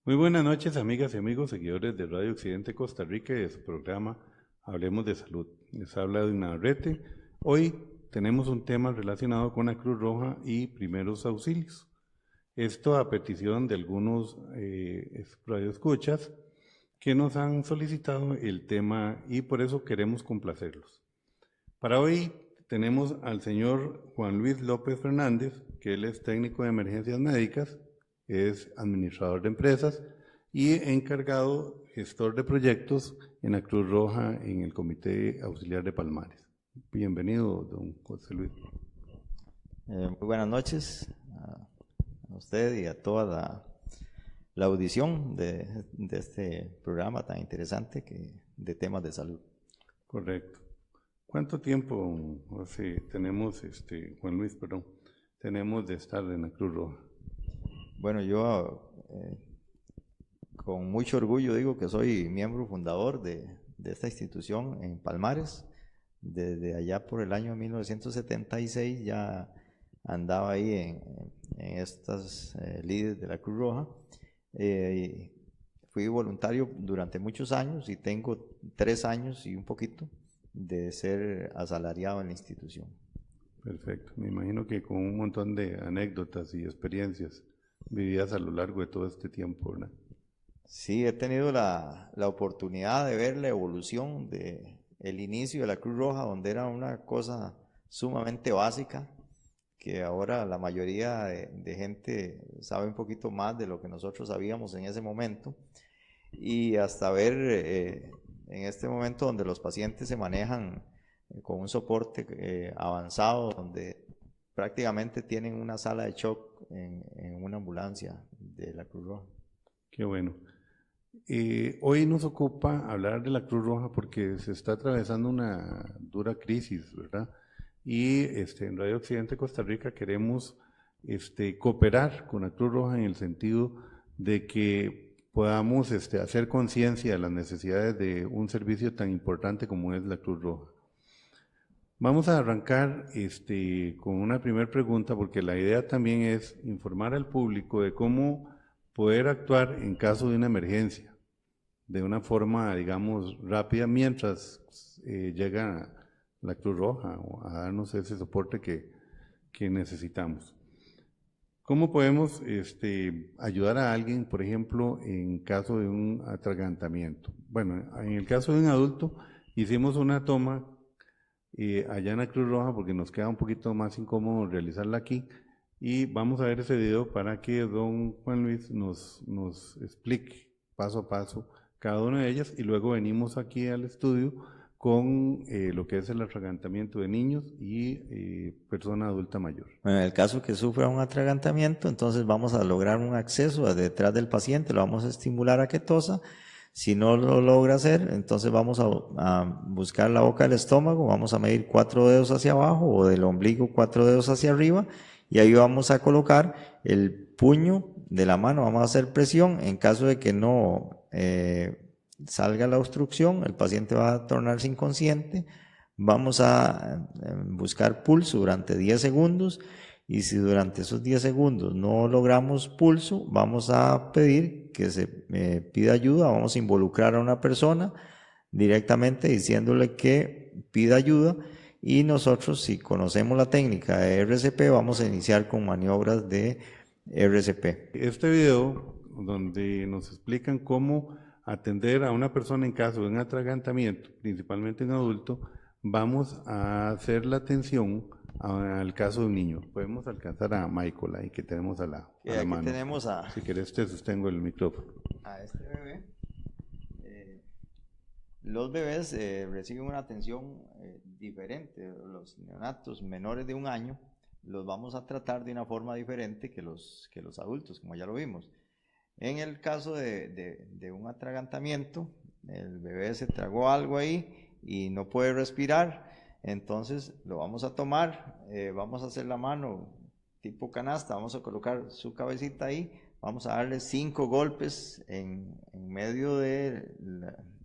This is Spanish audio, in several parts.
Muy buenas noches, amigas y amigos, seguidores de Radio Occidente Costa Rica y de su programa Hablemos de Salud. Les habla de Navarrete. Hoy tenemos un tema relacionado con la Cruz Roja y primeros auxilios. Esto a petición de algunos radioescuchas que nos han solicitado el tema y por eso queremos complacerlos. Para hoy tenemos al señor Juan Luis López Fernández, que él es técnico de emergencias médicas, es administrador de empresas y encargado gestor de proyectos en la Cruz Roja en el Comité Auxiliar de Palmares. Bienvenido, don José Luis. Muy buenas noches a usted y a toda la audición de este programa tan interesante de temas de salud. Correcto. ¿Cuánto tiempo tenemos, Juan Luis, tenemos de estar en la Cruz Roja? Bueno, yo con mucho orgullo digo que soy miembro fundador de esta institución en Palmares. Desde allá por el año 1976 ya andaba ahí en estas lides de la Cruz Roja. Fui voluntario durante muchos años y tengo 3 años y un poquito de ser asalariado en la institución. Perfecto. Me imagino que con un montón de anécdotas y experiencias vividas a lo largo de todo este tiempo, ¿verdad? Sí, he tenido la oportunidad de ver la evolución del inicio de la Cruz Roja, donde era una cosa sumamente básica, que ahora la mayoría de gente sabe un poquito más de lo que nosotros sabíamos en ese momento, y hasta ver en este momento donde los pacientes se manejan con un soporte avanzado, donde prácticamente tienen una sala de shock en una ambulancia de la Cruz Roja. Qué bueno. Hoy nos ocupa hablar de la Cruz Roja porque se está atravesando una dura crisis, ¿verdad? Y en Radio Occidente Costa Rica queremos cooperar con la Cruz Roja en el sentido de que podamos hacer conciencia de las necesidades de un servicio tan importante como es la Cruz Roja. Vamos a arrancar con una primera pregunta porque la idea también es informar al público de cómo poder actuar en caso de una emergencia de una forma, digamos, rápida mientras llega la Cruz Roja a darnos ese soporte que necesitamos. ¿Cómo podemos ayudar a alguien, por ejemplo, en caso de un atragantamiento? Bueno, en el caso de un adulto hicimos una toma allá en la Cruz Roja porque nos queda un poquito más incómodo realizarla aquí y vamos a ver ese video para que don Juan Luis nos explique paso a paso cada una de ellas y luego venimos aquí al estudio con lo que es el atragantamiento de niños y persona adulta mayor. Bueno, en el caso que sufra un atragantamiento, entonces vamos a lograr un acceso detrás del paciente, lo vamos a estimular a que tosa. Si no lo logra hacer, entonces vamos a buscar la boca del estómago, vamos a medir 4 dedos hacia abajo o del ombligo 4 dedos hacia arriba y ahí vamos a colocar el puño de la mano, vamos a hacer presión. En caso de que no salga la obstrucción, el paciente va a tornarse inconsciente. Vamos a buscar pulso durante 10 segundos y si durante esos 10 segundos no logramos pulso, vamos a pedir que se pida ayuda, vamos a involucrar a una persona directamente diciéndole que pida ayuda y nosotros, si conocemos la técnica de RCP, vamos a iniciar con maniobras de RCP. Este video donde nos explican cómo atender a una persona en caso de un atragantamiento, principalmente en adulto, vamos a hacer la atención al caso de un niño. Podemos alcanzar a Michael ahí que tenemos a la mano. Tenemos si querés te sostengo el micrófono. A este bebé. Los bebés reciben una atención diferente. Los neonatos menores de 1 año los vamos a tratar de una forma diferente que los adultos, como ya lo vimos. En el caso de un atragantamiento, el bebé se tragó algo ahí y no puede respirar, entonces lo vamos a tomar, vamos a hacer la mano tipo canasta, vamos a colocar su cabecita ahí, vamos a darle 5 golpes en medio de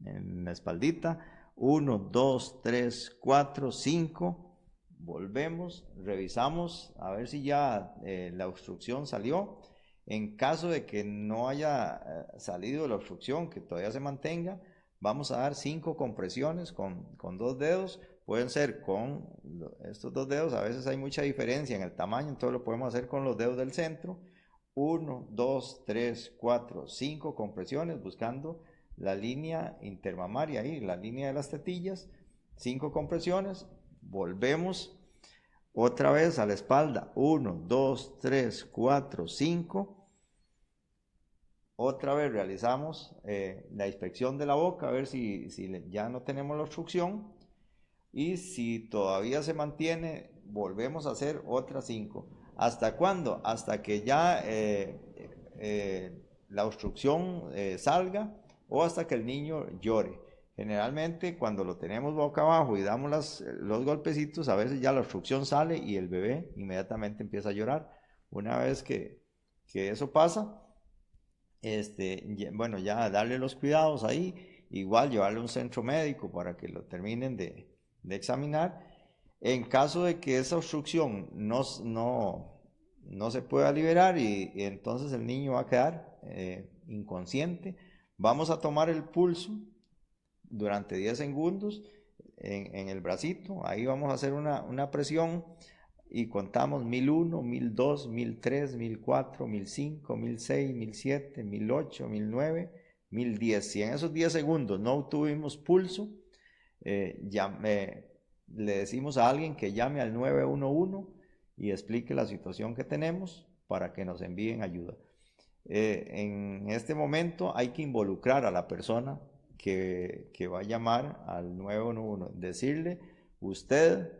en la espaldita, 1, 2, 3, 4, 5, volvemos, revisamos a ver si ya la obstrucción salió En caso de que no haya salido la obstrucción, que todavía se mantenga, vamos a dar 5 compresiones con 2 dedos. Pueden ser con estos 2 dedos, a veces hay mucha diferencia en el tamaño, entonces lo podemos hacer con los dedos del centro. 1, 2, 3, 4, 5 compresiones buscando la línea intermamaria ahí, la línea de las tetillas. 5 compresiones, volvemos otra vez a la espalda, 1, 2, 3, 4, 5. Otra vez realizamos la inspección de la boca, a ver si ya no tenemos la obstrucción. Y si todavía se mantiene, volvemos a hacer otras 5. ¿Hasta cuándo? Hasta que ya la obstrucción salga o hasta que el niño llore. Generalmente cuando lo tenemos boca abajo y damos los golpecitos, a veces ya la obstrucción sale y el bebé inmediatamente empieza a llorar. Una vez que eso pasa, bueno, ya darle los cuidados ahí, igual llevarle a un centro médico para que lo terminen de examinar. En caso de que esa obstrucción no se pueda liberar y entonces el niño va a quedar inconsciente, vamos a tomar el pulso durante 10 segundos en el bracito. Ahí vamos a hacer una presión y contamos 1001, 1002, 1003, 1004, 1005, 1006, 1007, 1008, 1009, 1010. Si en esos 10 segundos no obtuvimos pulso, le decimos a alguien que llame al 911 y explique la situación que tenemos para que nos envíen ayuda. En este momento hay que involucrar a la persona que va a llamar al 911, decirle: usted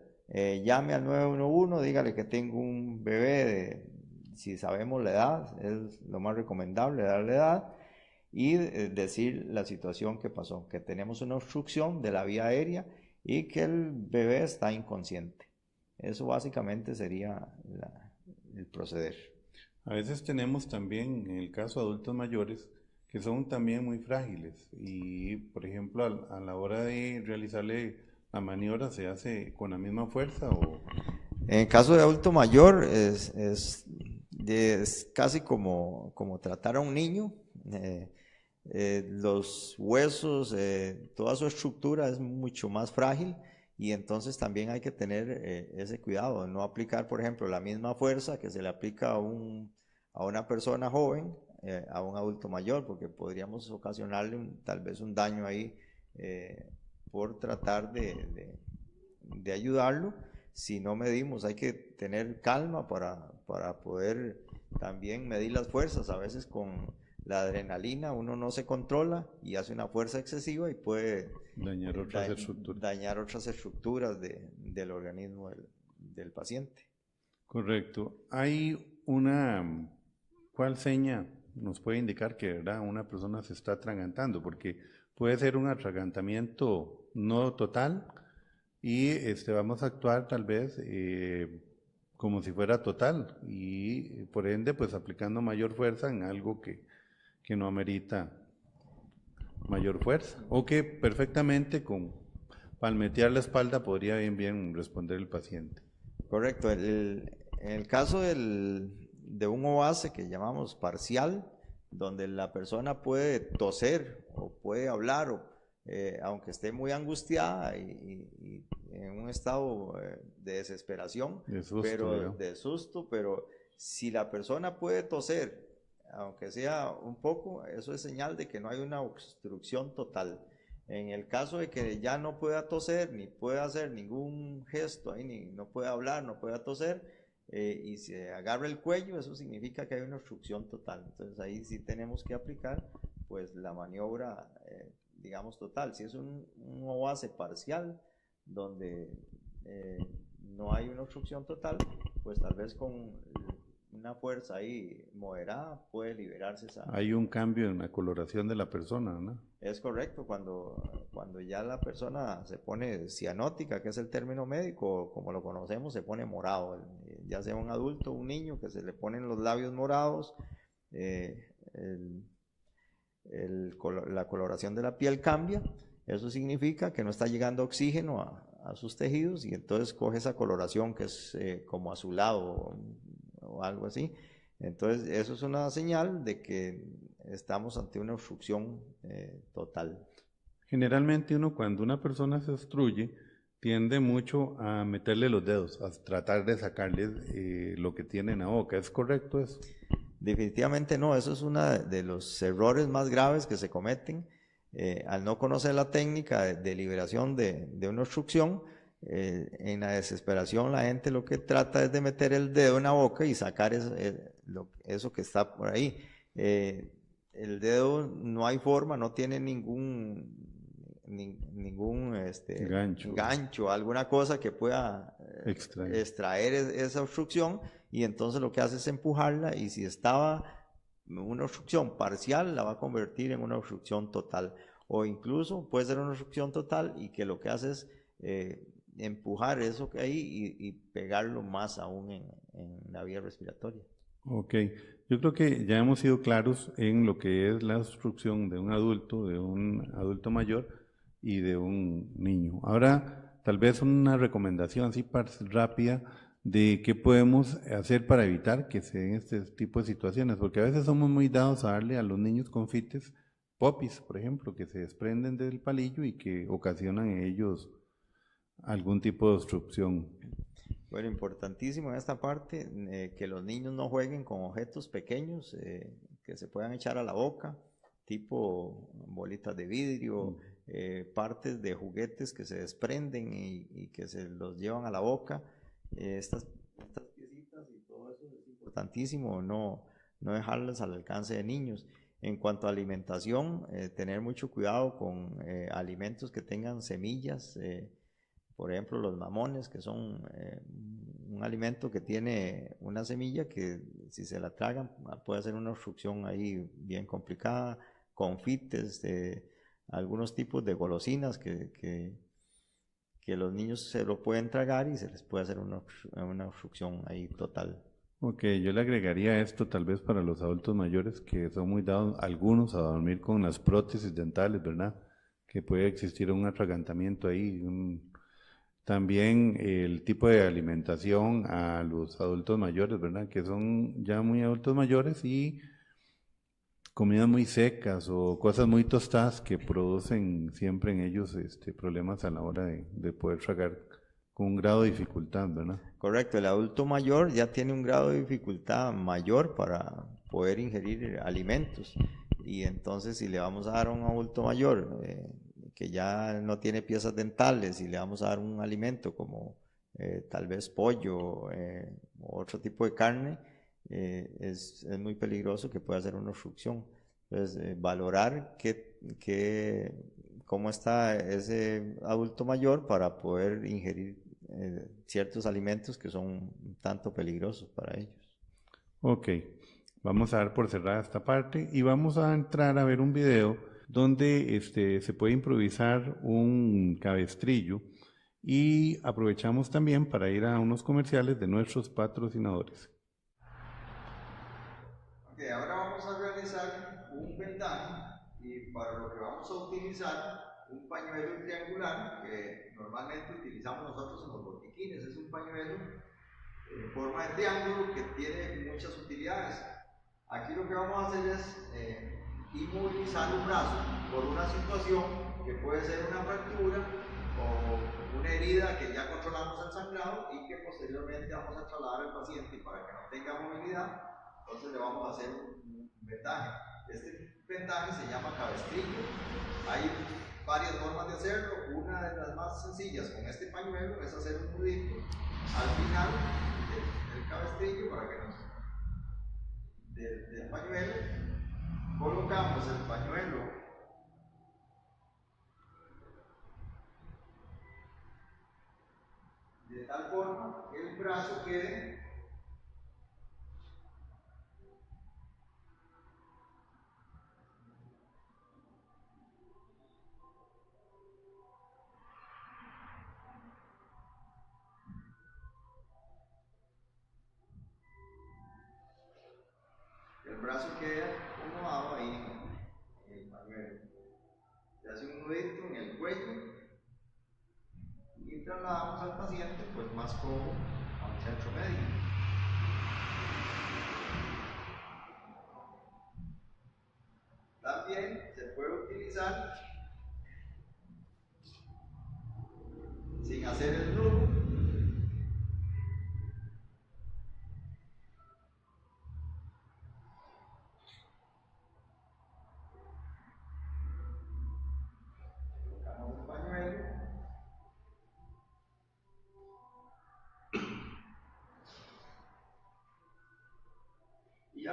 llame al 911, dígale que tengo un bebé, si sabemos la edad, es lo más recomendable darle edad, y decir la situación que pasó, que tenemos una obstrucción de la vía aérea y que el bebé está inconsciente. Eso básicamente sería el proceder. A veces tenemos también, en el caso de adultos mayores, que son también muy frágiles y, por ejemplo, a la hora de realizarle la maniobra, ¿se hace con la misma fuerza o...? En el caso de adulto mayor es casi como tratar a un niño. Los huesos, toda su estructura es mucho más frágil y entonces también hay que tener ese cuidado, no aplicar, por ejemplo, la misma fuerza que se le aplica a una persona joven, a un adulto mayor, porque podríamos ocasionarle tal vez un daño ahí por tratar de ayudarlo. Si no medimos, hay que tener calma para poder también medir las fuerzas. A veces con la adrenalina uno no se controla y hace una fuerza excesiva y puede dañar otras estructuras del organismo del paciente. Correcto. ¿Cuál seña nos puede indicar que, ¿verdad?, una persona se está atragantando? Porque puede ser un atragantamiento no total y vamos a actuar tal vez como si fuera total y por ende pues aplicando mayor fuerza en algo que no amerita mayor fuerza, o que perfectamente con palmetear la espalda podría bien responder el paciente. Correcto. En el caso de un OASE que llamamos parcial, donde la persona puede toser o puede hablar, aunque esté muy angustiada y en un estado de desesperación, de susto, pero si la persona puede toser, aunque sea un poco, eso es señal de que no hay una obstrucción total. En el caso de que ya no pueda toser, ni pueda hacer ningún gesto, ahí, no pueda hablar, no pueda toser, y se agarra el cuello, eso significa que hay una obstrucción total. Entonces ahí sí tenemos que aplicar pues la maniobra, digamos, total. Si es un OASE parcial, donde no hay una obstrucción total, pues tal vez con una fuerza ahí moderada puede liberarse esa... Hay un cambio en la coloración de la persona, ¿no? Es correcto, cuando ya la persona se pone cianótica, que es el término médico, como lo conocemos, se pone morado, ya sea un adulto o un niño, que se le ponen los labios morados, la coloración de la piel cambia. Eso significa que no está llegando oxígeno a sus tejidos y entonces coge esa coloración que es como azulado o algo así. Entonces, eso es una señal de que estamos ante una obstrucción total. Generalmente uno cuando una persona se obstruye tiende mucho a meterle los dedos, a tratar de sacarle lo que tiene en la boca. ¿Es correcto eso? Definitivamente no, eso es uno de los errores más graves que se cometen. Al no conocer la técnica de liberación de una obstrucción, en la desesperación la gente lo que trata es de meter el dedo en la boca y sacar eso que está por ahí. El dedo no hay forma, no tiene ningún gancho, alguna cosa que pueda extraer esa obstrucción, y entonces lo que hace es empujarla, y si estaba una obstrucción parcial la va a convertir en una obstrucción total, o incluso puede ser una obstrucción total y que lo que hace es empujar eso que hay y pegarlo más aún en la vía respiratoria. Ok, yo creo que ya hemos sido claros en lo que es la obstrucción de un adulto mayor y de un niño. Ahora, tal vez una recomendación así rápida de qué podemos hacer para evitar que se den este tipo de situaciones, porque a veces somos muy dados a darle a los niños confites, popis, por ejemplo, que se desprenden del palillo y que ocasionan en ellos algún tipo de obstrucción. Bueno, importantísimo en esta parte que los niños no jueguen con objetos pequeños que se puedan echar a la boca, tipo bolitas de vidrio, partes de juguetes que se desprenden y que se los llevan a la boca. Estas piecitas y todo eso es importantísimo, no dejarlas al alcance de niños. En cuanto a alimentación, tener mucho cuidado con alimentos que tengan semillas. Por ejemplo, los mamones, que son un alimento que tiene una semilla que si se la tragan puede hacer una obstrucción ahí bien complicada. Confites, algunos tipos de golosinas que los niños se lo pueden tragar y se les puede hacer una obstrucción ahí total. Ok, yo le agregaría esto tal vez para los adultos mayores que son muy dados algunos a dormir con las prótesis dentales, ¿verdad? Que puede existir un atragantamiento ahí, también el tipo de alimentación a los adultos mayores, ¿verdad? Que son ya muy adultos mayores y comidas muy secas o cosas muy tostadas que producen siempre en ellos problemas a la hora de poder tragar con un grado de dificultad, ¿verdad? Correcto, el adulto mayor ya tiene un grado de dificultad mayor para poder ingerir alimentos, y entonces si le vamos a dar a un adulto mayor que ya no tiene piezas dentales y le vamos a dar un alimento como tal vez pollo o otro tipo de carne, es muy peligroso que pueda hacer una obstrucción. Entonces, valorar cómo está ese adulto mayor para poder ingerir ciertos alimentos que son un tanto peligrosos para ellos. Ok, vamos a dar por cerrada esta parte y vamos a entrar a ver un video donde se puede improvisar un cabestrillo, y aprovechamos también para ir a unos comerciales de nuestros patrocinadores. Ok, ahora vamos a realizar un vendaje, y para lo que vamos a utilizar un pañuelo triangular que normalmente utilizamos nosotros en los botiquines. Es un pañuelo en forma de triángulo que tiene muchas utilidades. Aquí lo que vamos a hacer es inmovilizar un brazo por una situación que puede ser una fractura o una herida que ya controlamos el sangrado y que posteriormente vamos a trasladar al paciente, y para que no tenga movilidad, entonces le vamos a hacer un vendaje. Este vendaje se llama cabestrillo. Hay varias formas de hacerlo. Una de las más sencillas con este pañuelo es hacer un nudito al final del cabestrillo para que del pañuelo. Colocamos el pañuelo de tal forma que el brazo quede acomodado ahí en el pañuelo. Se hace un nudito en el cuello y trasladamos al paciente pues más cómodo a un centro médico.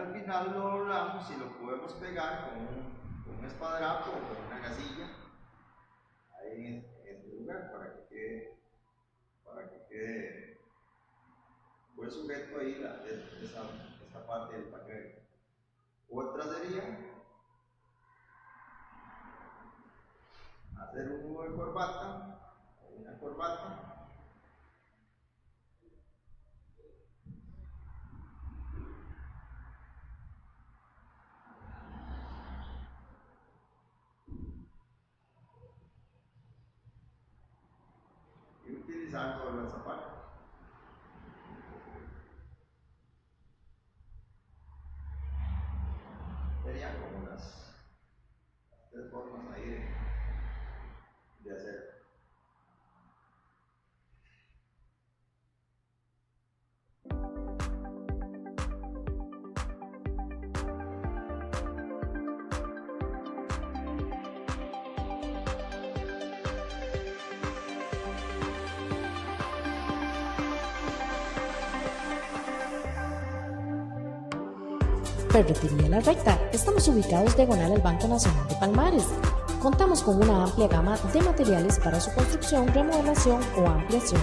al final lo doblamos y lo podemos pegar con un espadrapo o con una gasilla ahí en este lugar para que quede pues sujeto ahí esta parte del pañuelo. Otra sería hacer un nudo de corbata o una corbata. Y utilizar solo esa parte. Serían como las tres formas ahí de hacerlo. Ferretería La Recta. Estamos ubicados diagonal al Banco Nacional de Palmares. Contamos con una amplia gama de materiales para su construcción, remodelación o ampliación.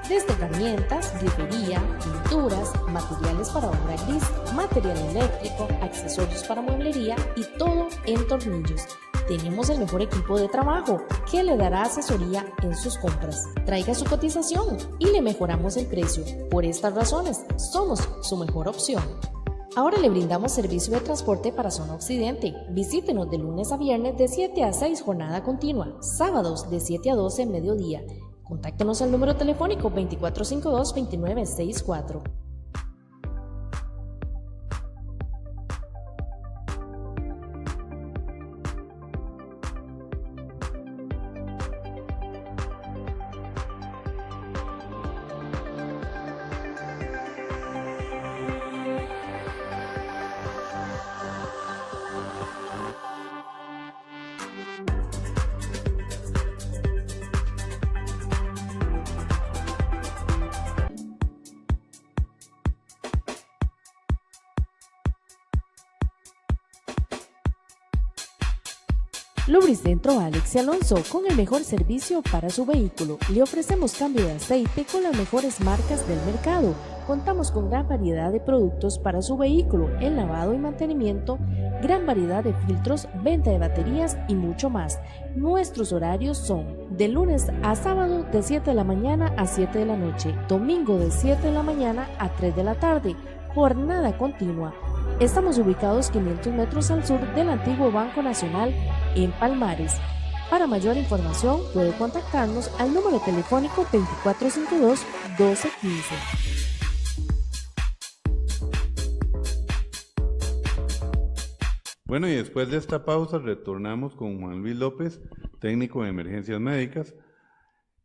Desde herramientas, grifería, pinturas, materiales para obra gris, material eléctrico, accesorios para mueblería y todo en tornillos. Tenemos el mejor equipo de trabajo que le dará asesoría en sus compras. Traiga su cotización y le mejoramos el precio. Por estas razones, somos su mejor opción. Ahora le brindamos servicio de transporte para zona occidente. Visítenos de lunes a viernes de 7 a 6 jornada continua, sábados de 7 a 12 mediodía. Contáctenos al número telefónico 2452-2964. Lubricentro Alex y Alonso, con el mejor servicio para su vehículo. Le ofrecemos cambio de aceite con las mejores marcas del mercado. Contamos con gran variedad de productos para su vehículo, el lavado y mantenimiento, gran variedad de filtros, venta de baterías y mucho más. Nuestros horarios son de lunes a sábado de 7 de la mañana a 7 de la noche, domingo de 7 de la mañana a 3 de la tarde, jornada continua. Estamos ubicados 500 metros al sur del antiguo Banco Nacional en Palmares. Para mayor información puede contactarnos al número telefónico 2452-1215. Bueno, y después de esta pausa retornamos con Juan Luis López, técnico de emergencias médicas,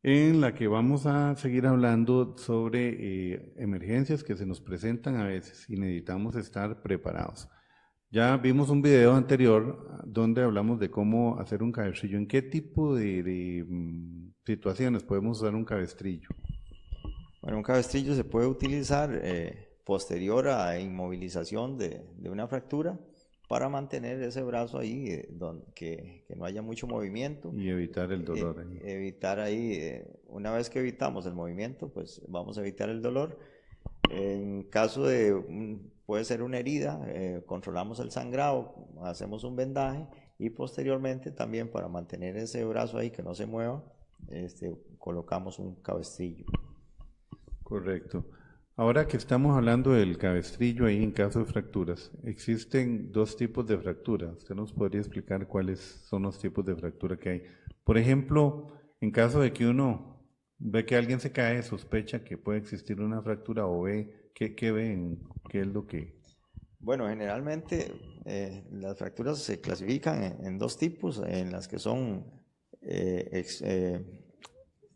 en la que vamos a seguir hablando sobre emergencias que se nos presentan a veces y necesitamos estar preparados. Ya vimos un video anterior donde hablamos de cómo hacer un cabestrillo. ¿En qué tipo de situaciones podemos usar un cabestrillo? Bueno, un cabestrillo se puede utilizar posterior a inmovilización de una fractura para mantener ese brazo ahí, que no haya mucho movimiento. Y evitar el dolor. Evitar ahí, una vez que evitamos el movimiento, pues vamos a evitar el dolor. En caso de, puede ser una herida, controlamos el sangrado, hacemos un vendaje y posteriormente también para mantener ese brazo ahí que no se mueva, colocamos un cabestrillo. Correcto. Ahora que estamos hablando del cabestrillo ahí en caso de fracturas, existen dos tipos de fractura. ¿Usted nos podría explicar cuáles son los tipos de fractura que hay? Por ejemplo, en caso de que uno ve que alguien se cae, sospecha que puede existir una fractura o ve, ¿qué ven? ¿Qué es lo que...? Bueno, generalmente las fracturas se clasifican en dos tipos, en las que son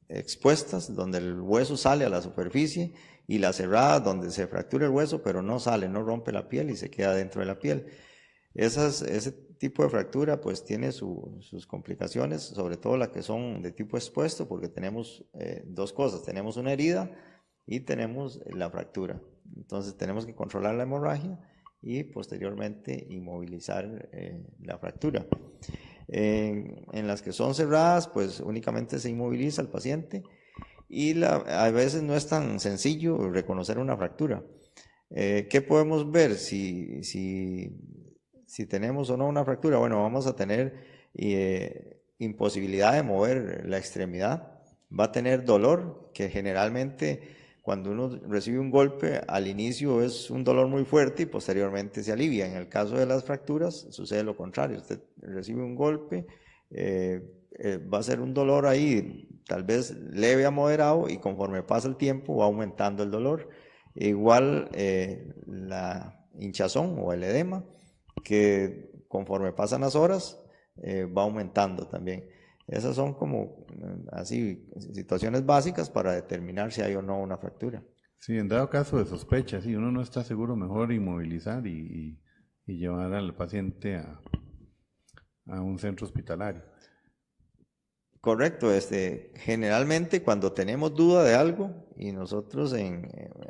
expuestas, donde el hueso sale a la superficie, y las cerradas, donde se fractura el hueso, pero no sale, no rompe la piel y se queda dentro de la piel. Ese tipo de fractura pues tiene sus complicaciones, sobre todo las que son de tipo expuesto, porque tenemos dos cosas, tenemos una herida y tenemos la fractura. Entonces tenemos que controlar la hemorragia y posteriormente inmovilizar la fractura. En las que son cerradas, pues únicamente se inmoviliza al paciente y a veces no es tan sencillo reconocer una fractura. ¿Qué podemos ver si tenemos o no una fractura? Bueno, vamos a tener imposibilidad de mover la extremidad, va a tener dolor, que generalmente cuando uno recibe un golpe al inicio es un dolor muy fuerte y posteriormente se alivia. En el caso de las fracturas sucede lo contrario, usted recibe un golpe, va a ser un dolor ahí tal vez leve a moderado y conforme pasa el tiempo va aumentando el dolor. Igual la hinchazón o el edema, que conforme pasan las horas va aumentando también. Esas son como así situaciones básicas para determinar si hay o no una fractura. Sí, en dado caso de sospecha, si uno no está seguro, mejor inmovilizar y llevar al paciente a un centro hospitalario. Correcto, generalmente cuando tenemos duda de algo y nosotros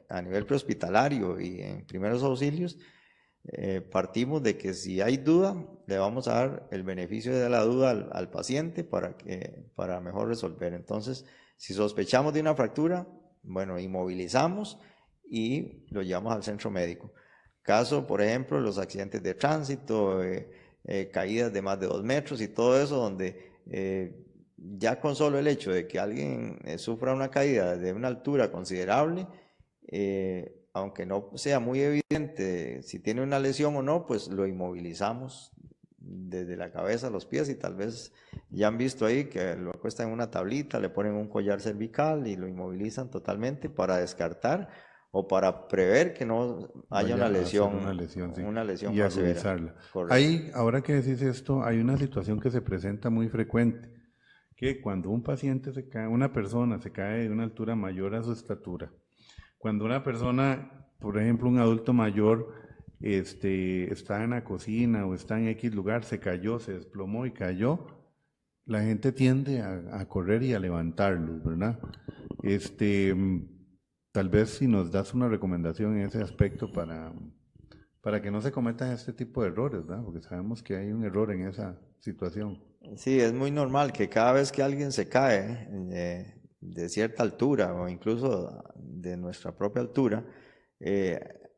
a nivel prehospitalario y en primeros auxilios, partimos de que si hay duda, le vamos a dar el beneficio de la duda al paciente para mejor resolver. Entonces, si sospechamos de una fractura, bueno, inmovilizamos y lo llevamos al centro médico. Caso, por ejemplo, los accidentes de tránsito, caídas de más de 2 metros y todo eso, donde ya con solo el hecho de que alguien sufra una caída de una altura considerable, aunque no sea muy evidente si tiene una lesión o no, pues lo inmovilizamos desde la cabeza a los pies y tal vez ya han visto ahí que lo acuestan en una tablita, le ponen un collar cervical y lo inmovilizan totalmente para descartar o para prever que no haya una lesión sí. Y más agudizarla. Ahora que decís esto, hay una situación que se presenta muy frecuente, que cuando un paciente una persona se cae de una altura mayor a su estatura, cuando una persona, por ejemplo, un adulto mayor, está en la cocina o está en X lugar, se cayó, se desplomó y cayó, la gente tiende a correr y a levantarlos, ¿verdad? Tal vez si nos das una recomendación en ese aspecto para que no se cometan este tipo de errores, ¿verdad? Porque sabemos que hay un error en esa situación. Sí, es muy normal que cada vez que alguien se cae de cierta altura o incluso de nuestra propia altura,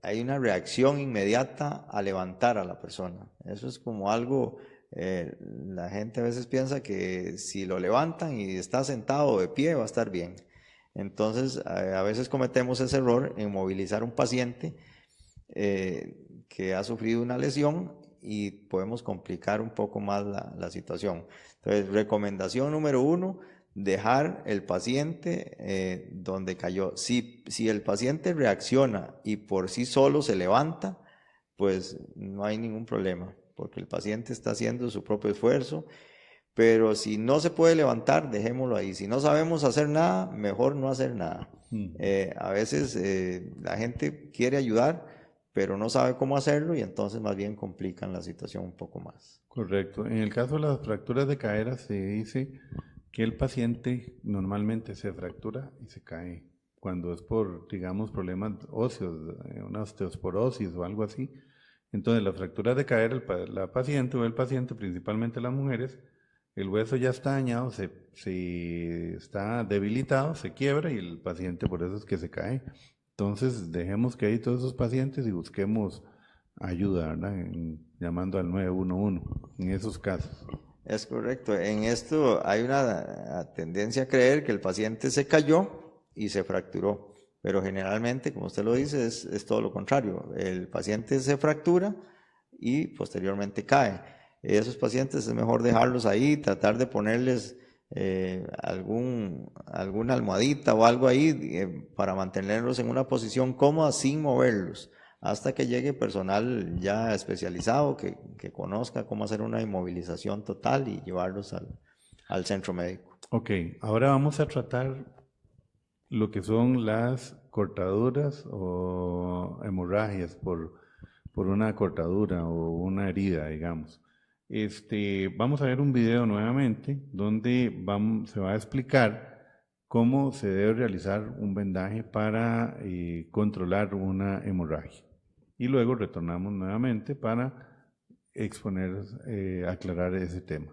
hay una reacción inmediata a levantar a la persona. Eso es como algo, la gente a veces piensa que si lo levantan y está sentado o de pie va a estar bien. Entonces a veces cometemos ese error en movilizar a un paciente que ha sufrido una lesión y podemos complicar un poco más la situación. Entonces, recomendación número 1, dejar el paciente donde cayó. Si el paciente reacciona y por sí solo se levanta, pues no hay ningún problema, porque el paciente está haciendo su propio esfuerzo. Pero si no se puede levantar, dejémoslo ahí. Si no sabemos hacer nada, mejor no hacer nada. A veces la gente quiere ayudar, pero no sabe cómo hacerlo y entonces más bien complican la situación un poco más. Correcto. En el caso de las fracturas de cadera se dice que el paciente normalmente se fractura y se cae cuando es por, digamos, problemas óseos, una osteosporosis o algo así. Entonces las fracturas de cadera, la paciente o el paciente, principalmente las mujeres, el hueso ya está dañado, se está debilitado, se quiebra y el paciente por eso es que se cae. Entonces, dejemos que hay todos esos pacientes y busquemos ayuda, ¿verdad? Llamando al 911 en esos casos. Es correcto. En esto hay una tendencia a creer que el paciente se cayó y se fracturó, pero generalmente, como usted lo dice, es todo lo contrario. El paciente se fractura y posteriormente cae. Esos pacientes es mejor dejarlos ahí, tratar de ponerles alguna almohadita o algo ahí para mantenerlos en una posición cómoda sin moverlos hasta que llegue personal ya especializado que conozca cómo hacer una inmovilización total y llevarlos al centro médico. Ok, ahora vamos a tratar lo que son las cortaduras o hemorragias por una cortadura o una herida, digamos. Vamos a ver un video nuevamente donde se va a explicar cómo se debe realizar un vendaje para controlar una hemorragia. y luego retornamos nuevamente para aclarar ese tema.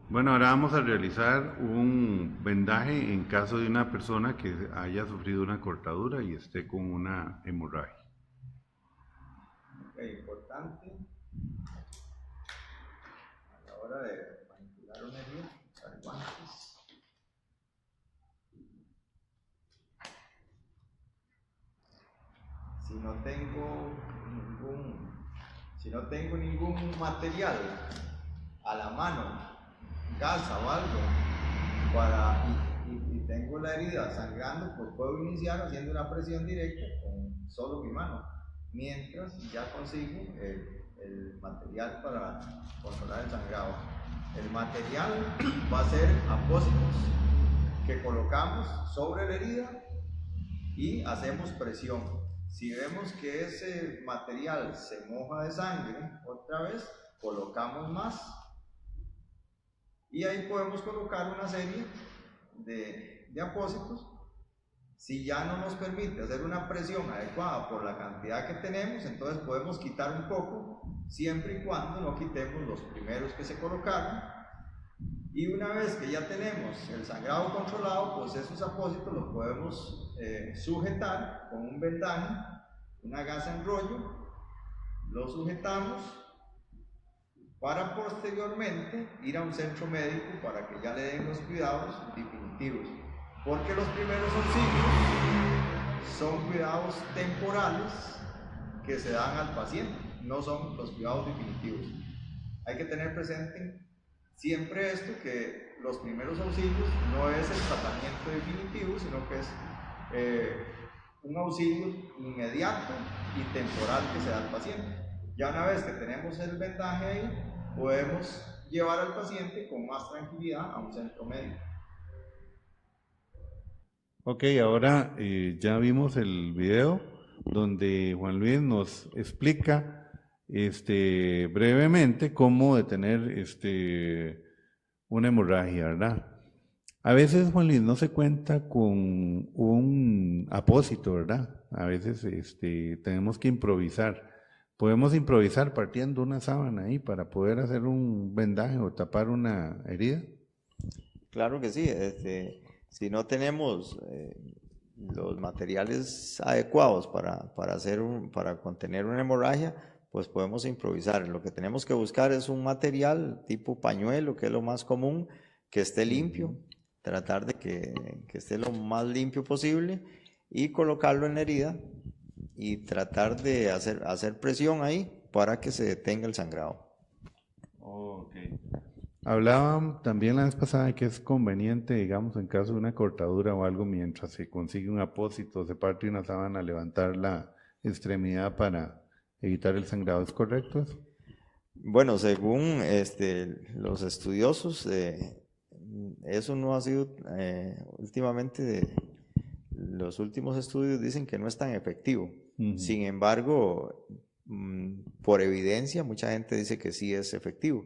Bueno, ahora vamos a realizar un vendaje en caso de una persona que haya sufrido una cortadura y esté con una hemorragia. Importante a la hora de manipular una herida, usar guantes. Si no tengo ningún material a la mano, gasa o algo, y tengo la herida sangrando, pues puedo iniciar haciendo una presión directa con solo mi mano, mientras ya consigo el material para controlar el sangrado. El material va a ser apósitos que colocamos sobre la herida y hacemos presión. Si vemos que ese material se moja de sangre, otra vez colocamos más y ahí podemos colocar una serie de apósitos. Si ya no nos permite hacer una presión adecuada por la cantidad que tenemos, entonces podemos quitar un poco, siempre y cuando no quitemos los primeros que se colocaron. Y una vez que ya tenemos el sangrado controlado, pues esos apósitos los podemos sujetar con un vendaje, una gasa en rollo, lo sujetamos para posteriormente ir a un centro médico para que ya le den los cuidados definitivos. Porque los primeros auxilios son cuidados temporales que se dan al paciente, no son los cuidados definitivos. Hay que tener presente siempre esto, que los primeros auxilios no es el tratamiento definitivo, sino que es un auxilio inmediato y temporal que se da al paciente. Ya una vez que tenemos el vendaje ahí, podemos llevar al paciente con más tranquilidad a un centro médico. Ok, ahora ya vimos el video donde Juan Luis nos explica brevemente cómo detener una hemorragia, ¿verdad? A veces, Juan Luis, no se cuenta con un apósito, ¿verdad? A veces tenemos que improvisar. Podemos improvisar partiendo una sábana ahí para poder hacer un vendaje o tapar una herida. Claro que sí. Si no tenemos los materiales adecuados para contener una hemorragia, pues podemos improvisar. Lo que tenemos que buscar es un material tipo pañuelo, que es lo más común, que esté limpio, tratar de que esté lo más limpio posible y colocarlo en la herida y tratar de hacer presión ahí para que se detenga el sangrado. Okay. Hablaban también la vez pasada de que es conveniente, digamos, en caso de una cortadura o algo, mientras se consigue un apósito, se parte una sábana, levantar la extremidad para evitar el sangrado. ¿Es correcto eso? Bueno, según los estudiosos, eso no ha sido últimamente, los últimos estudios dicen que no es tan efectivo. Sin embargo, por evidencia, mucha gente dice que sí es efectivo.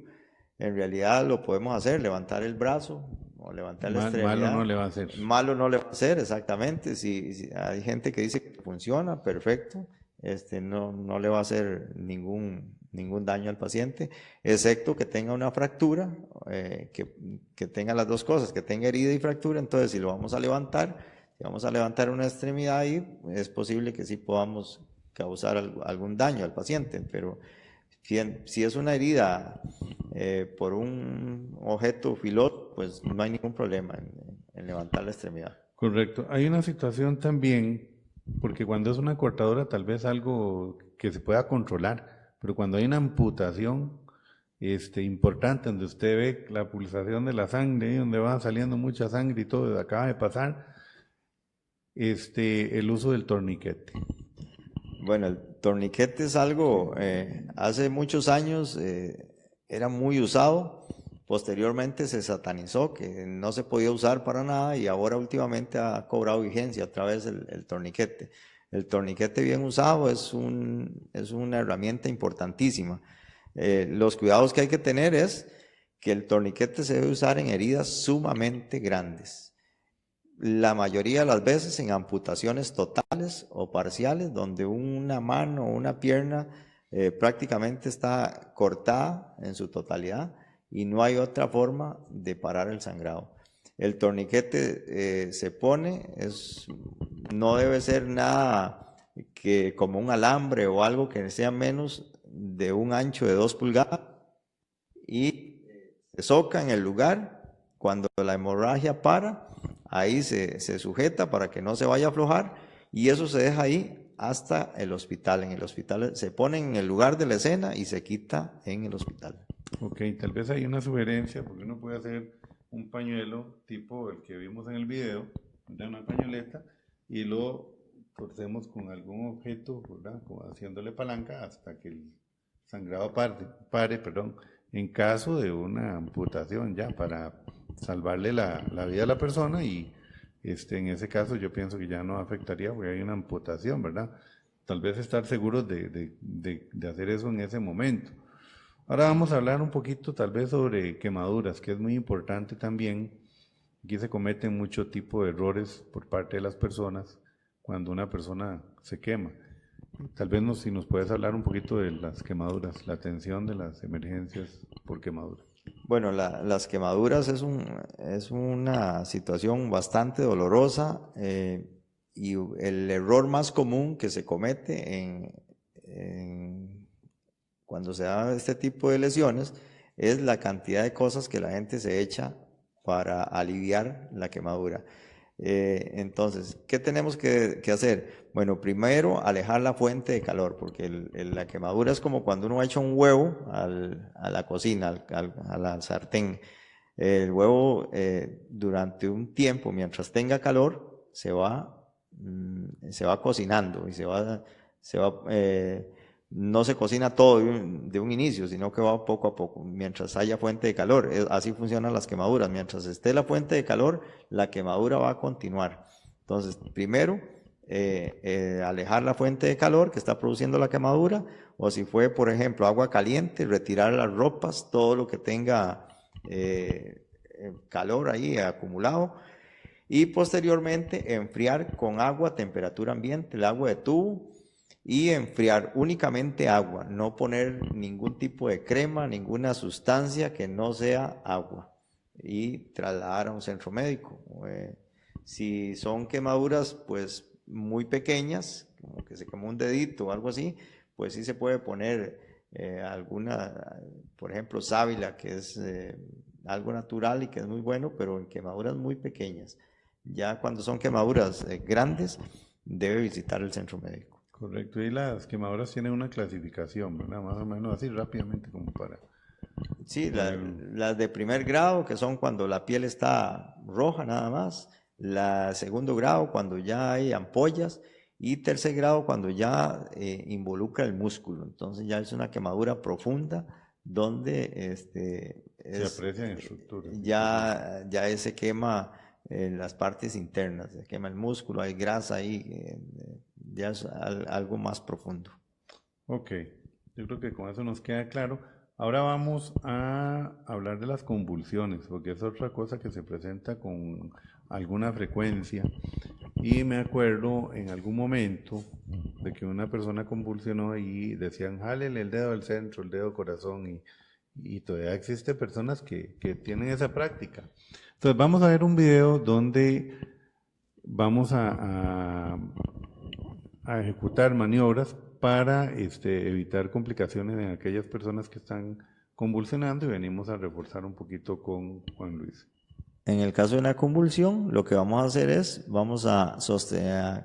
En realidad lo podemos hacer, levantar el brazo o levantar la extremidad. Malo no le va a hacer. Malo no le va a hacer, exactamente. Si hay gente que dice que funciona, perfecto. No le va a hacer ningún daño al paciente, excepto que tenga una fractura, que tenga las dos cosas, que tenga herida y fractura. Entonces, si vamos a levantar una extremidad ahí, es posible que sí podamos causar algún daño al paciente, pero si es una herida por un objeto filoso, pues no hay ningún problema en levantar la extremidad. Correcto. Hay una situación también, porque cuando es una cortadura tal vez algo que se pueda controlar, pero cuando hay una amputación importante, donde usted ve la pulsación de la sangre, donde va saliendo mucha sangre y todo, acaba de pasar, el uso del torniquete. Bueno, el torniquete es algo, hace muchos años era muy usado, posteriormente se satanizó, que no se podía usar para nada, y ahora últimamente ha cobrado vigencia a través del torniquete. El torniquete bien usado es una herramienta importantísima. Los cuidados que hay que tener es que el torniquete se debe usar en heridas sumamente grandes. la mayoría de las veces en amputaciones totales o parciales, donde una mano o una pierna prácticamente está cortada en su totalidad y no hay otra forma de parar el sangrado. El torniquete se pone, no debe ser nada que como un alambre o algo que sea menos de un ancho de 2 pulgadas y se soca en el lugar. Cuando la hemorragia para, ahí se sujeta para que no se vaya a aflojar y eso se deja ahí hasta el hospital. En el hospital se pone en el lugar de la escena y se quita en el hospital. Ok, tal vez hay una sugerencia, porque uno puede hacer un pañuelo tipo el que vimos en el video, de una pañoleta, y lo cortemos con algún objeto, ¿verdad? Como haciéndole palanca hasta que el sangrado pare, en caso de una amputación ya, para salvarle la vida a la persona y en ese caso yo pienso que ya no afectaría porque hay una amputación, ¿verdad? Tal vez estar seguros de hacer eso en ese momento. Ahora vamos a hablar un poquito tal vez sobre quemaduras, que es muy importante también. Aquí se cometen mucho tipo de errores por parte de las personas cuando una persona se quema. Tal vez si nos puedes hablar un poquito de las quemaduras, la atención de las emergencias por quemaduras. Bueno, las quemaduras es una situación bastante dolorosa y el error más común que se comete cuando se da este tipo de lesiones es la cantidad de cosas que la gente se echa para aliviar la quemadura. Entonces, ¿qué tenemos que hacer? Bueno, primero alejar la fuente de calor, porque la quemadura es como cuando uno echa un huevo a la cocina, a la sartén. El huevo durante un tiempo, mientras tenga calor, se va cocinando y no se cocina todo de un inicio, sino que va poco a poco, mientras haya fuente de calor. Así funcionan las quemaduras. Mientras esté la fuente de calor, la quemadura va a continuar. Entonces, primero, alejar la fuente de calor que está produciendo la quemadura, o si fue, por ejemplo, agua caliente, retirar las ropas, todo lo que tenga calor ahí acumulado, y posteriormente enfriar con agua a temperatura ambiente, el agua de tubo, y enfriar únicamente agua, no poner ningún tipo de crema, ninguna sustancia que no sea agua, y trasladar a un centro médico. Si son quemaduras pues muy pequeñas, como que se quemó un dedito o algo así, pues sí se puede poner alguna, por ejemplo, sábila, que es algo natural y que es muy bueno, pero en quemaduras muy pequeñas. Ya cuando son quemaduras grandes, debe visitar el centro médico. Correcto, y las quemaduras tienen una clasificación, ¿verdad? Más o menos así rápidamente como para... Sí, las de primer grado, que son cuando la piel está roja nada más, la segundo grado cuando ya hay ampollas, y tercer grado cuando ya involucra el músculo. Entonces ya es una quemadura profunda donde se aprecian estructuras. Ya se quema las partes internas, se quema el músculo, hay grasa ahí, ya es algo más profundo. Ok, yo creo que con eso nos queda claro. Ahora vamos a hablar de las convulsiones, porque es otra cosa que se presenta con alguna frecuencia. Y me acuerdo en algún momento de que una persona convulsionó y decían, jálele el dedo del centro, el dedo corazón, y todavía existen personas que tienen esa práctica. Entonces vamos a ver un video donde vamos a ejecutar maniobras para evitar complicaciones en aquellas personas que están convulsionando y venimos a reforzar un poquito con Juan Luis. En el caso de una convulsión, lo que vamos a hacer es, vamos a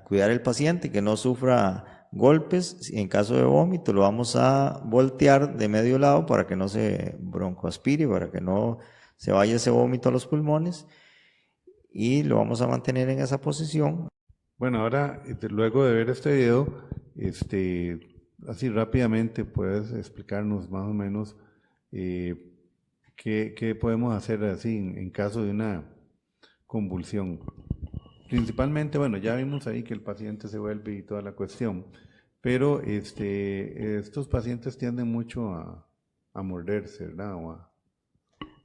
cuidar al paciente que no sufra golpes. En caso de vómito, lo vamos a voltear de medio lado para que no se broncoaspire, para que no se vaya ese vómito a los pulmones, y lo vamos a mantener en esa posición. Bueno, ahora, luego de ver este video, así rápidamente, ¿puedes explicarnos más o menos qué podemos hacer así en caso de una convulsión? Principalmente, bueno, ya vimos ahí que el paciente se vuelve y toda la cuestión, pero estos pacientes tienden mucho a morderse, ¿verdad?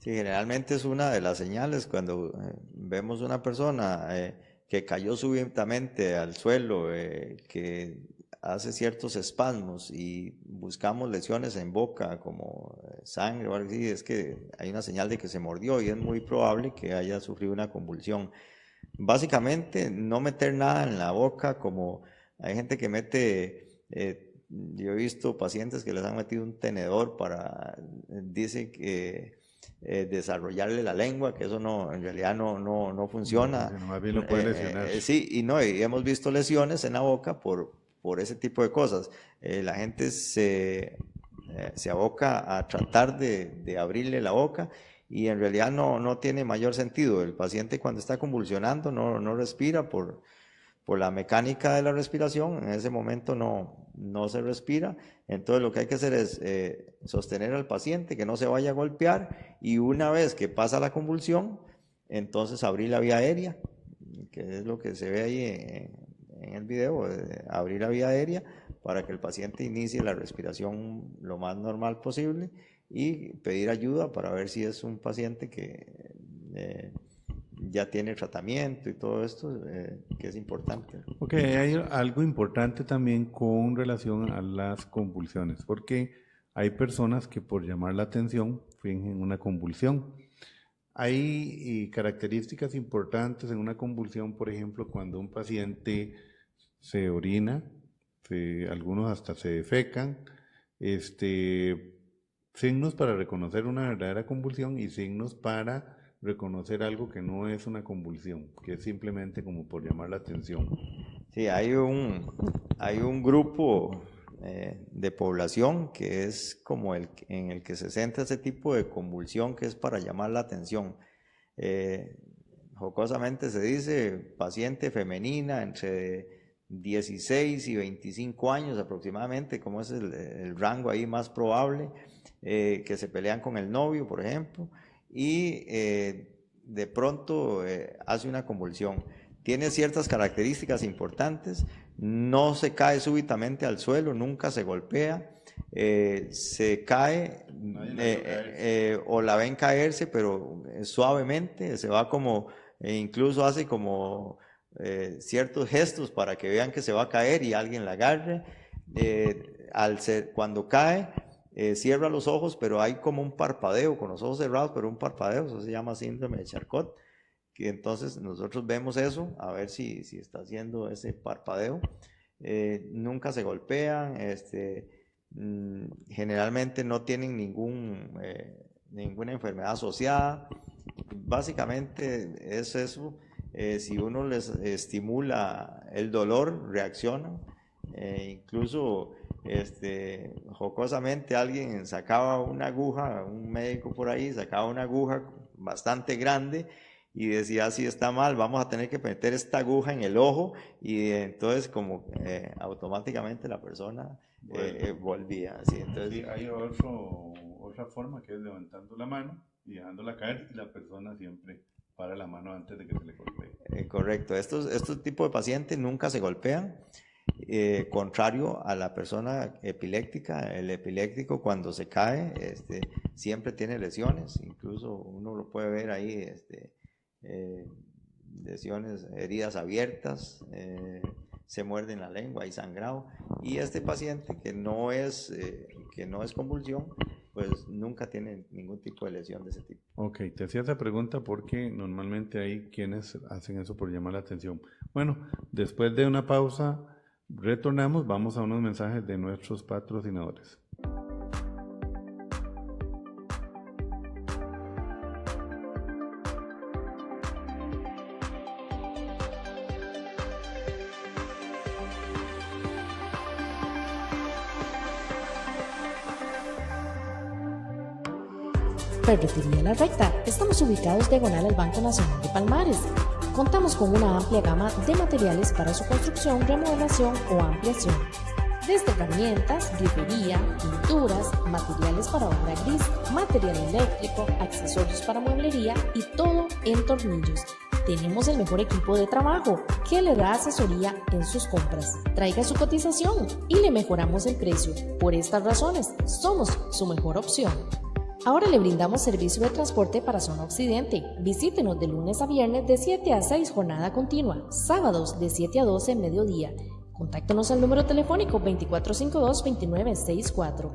Sí, generalmente es una de las señales cuando vemos una persona que cayó súbitamente al suelo, que hace ciertos espasmos y buscamos lesiones en boca como sangre o algo así, es que hay una señal de que se mordió y es muy probable que haya sufrido una convulsión. Básicamente no meter nada en la boca, como hay gente que mete, yo he visto pacientes que les han metido un tenedor para, dicen que desarrollarle la lengua, que eso no, en realidad no funciona. No, más bien lo puede lesionar. Sí, y hemos visto lesiones en la boca por ese tipo de cosas. La gente se aboca a tratar de abrirle la boca y en realidad no tiene mayor sentido. El paciente cuando está convulsionando no respira por la mecánica de la respiración, en ese momento no se respira. Entonces lo que hay que hacer es sostener al paciente, que no se vaya a golpear, y una vez que pasa la convulsión, entonces abrir la vía aérea, que es lo que se ve ahí en el video, abrir la vía aérea para que el paciente inicie la respiración lo más normal posible y pedir ayuda para ver si es un paciente que ya tiene tratamiento y todo esto, que es importante. Ok, hay algo importante también con relación a las convulsiones, porque hay personas que por llamar la atención fingen una convulsión. Hay características importantes en una convulsión, por ejemplo, cuando un paciente se orina, algunos hasta se defecan, signos para reconocer una verdadera convulsión y signos para reconocer algo que no es una convulsión, que es simplemente como por llamar la atención. Sí, hay un grupo de población que es como en el que se centra ese tipo de convulsión, que es para llamar la atención. Jocosamente se dice paciente femenina entre 16 y 25 años aproximadamente, como es el rango ahí más probable, que se pelean con el novio, por ejemplo, y de pronto hace una convulsión. Tiene ciertas características importantes, no se cae súbitamente al suelo, nunca se golpea, se cae o la ven caerse, pero suavemente, se va como, incluso hace como ciertos gestos para que vean que se va a caer y alguien la agarre. Cuando cae, cierra los ojos, pero hay como un parpadeo, con los ojos cerrados, pero un parpadeo, eso se llama síndrome de Charcot, que entonces nosotros vemos eso, a ver si está haciendo ese parpadeo. Nunca se golpean, generalmente no tienen ninguna enfermedad asociada. Básicamente es eso. Si uno les estimula el dolor, reaccionan. Incluso jocosamente alguien sacaba una aguja, un médico por ahí sacaba una aguja bastante grande y decía, si está mal, vamos a tener que meter esta aguja en el ojo, y entonces como automáticamente la persona volvía. ¿Sí? Entonces, sí, hay otra forma, que es levantando la mano y dejándola caer, y la persona siempre para la mano antes de que se le golpee. Correcto, estos tipos de pacientes nunca se golpean. Contrario a la persona epiléptica, el epiléptico cuando se cae siempre tiene lesiones, incluso uno lo puede ver ahí, lesiones, heridas abiertas, se muerde en la lengua, hay sangrado, y este paciente que no es convulsión, pues nunca tiene ningún tipo de lesión de ese tipo. Ok, te hacía esa pregunta porque normalmente hay quienes hacen eso por llamar la atención. Bueno, después de una pausa retornamos, vamos a unos mensajes de nuestros patrocinadores. Ferretería La Recta. Estamos ubicados diagonal al Banco Nacional de Palmares. Contamos con una amplia gama de materiales para su construcción, remodelación o ampliación. Desde herramientas, grifería, pinturas, materiales para obra gris, material eléctrico, accesorios para mueblería y todo en tornillos. Tenemos el mejor equipo de trabajo que le da asesoría en sus compras. Traiga su cotización y le mejoramos el precio. Por estas razones, somos su mejor opción. Ahora le brindamos servicio de transporte para zona occidente. Visítenos de lunes a viernes de 7 a 6 jornada continua, sábados de 7 a 12 mediodía. Contáctenos al número telefónico 2452-2964.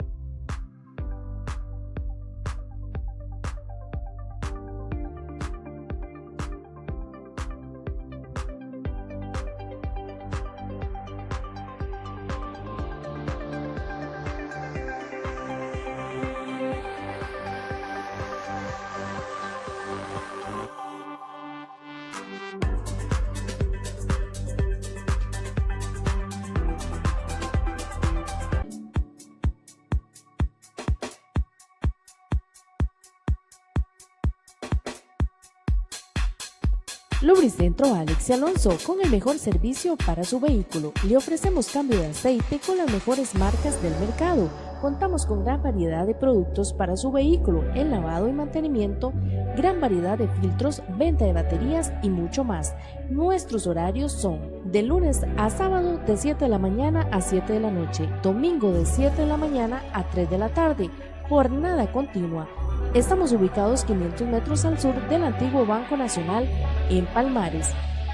Lubricentro Alex y Alonso, con el mejor servicio para su vehículo. Le ofrecemos cambio de aceite con las mejores marcas del mercado. Contamos con gran variedad de productos para su vehículo, el lavado y mantenimiento, gran variedad de filtros, venta de baterías y mucho más. Nuestros horarios son de lunes a sábado de 7 de la mañana a 7 de la noche, domingo de 7 de la mañana a 3 de la tarde, jornada continua. Estamos ubicados 500 metros al sur del antiguo Banco Nacional en Palmares.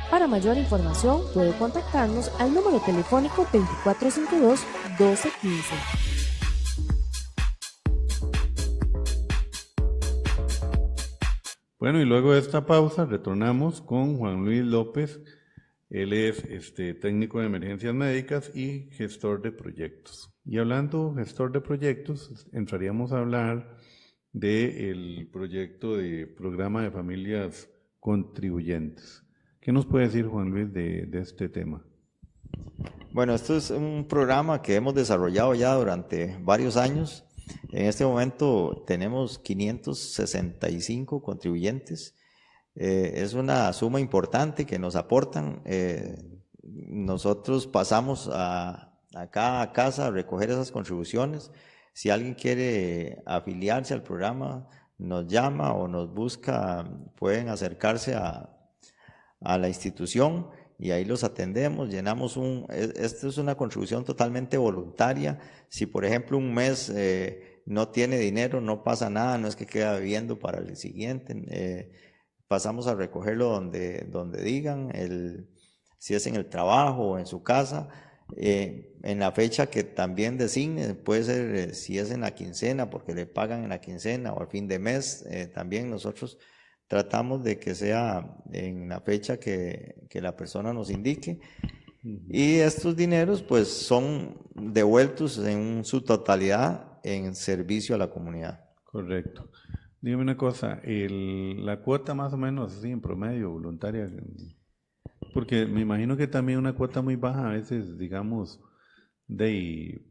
Para mayor información puede contactarnos al número telefónico 2452-1215. Bueno, y luego de esta pausa retornamos con Juan Luis López. Él es técnico de emergencias médicas y gestor de proyectos. Y hablando gestor de proyectos, entraríamos a hablar del proyecto de programa de familias contribuyentes. ¿Qué nos puede decir Juan Luis de este tema? Bueno, esto es un programa que hemos desarrollado ya durante varios años. En este momento tenemos 565 contribuyentes. Es una suma importante que nos aportan. Nosotros pasamos a cada casa a recoger esas contribuciones. Si alguien quiere afiliarse al programa, nos llama o nos busca, pueden acercarse a la institución y ahí los atendemos, llenamos esto es una contribución totalmente voluntaria. Si por ejemplo un mes no tiene dinero, no pasa nada, no es que queda viviendo para el siguiente, pasamos a recogerlo donde digan, si es en el trabajo o en su casa, en la fecha que también designe, puede ser si es en la quincena porque le pagan en la quincena o al fin de mes, también nosotros tratamos de que sea en la fecha que la persona nos indique. Y estos dineros pues son devueltos en su totalidad en servicio a la comunidad. Correcto. Dígame una cosa, la cuota más o menos así en promedio voluntaria, porque me imagino que también una cuota muy baja a veces, digamos, hay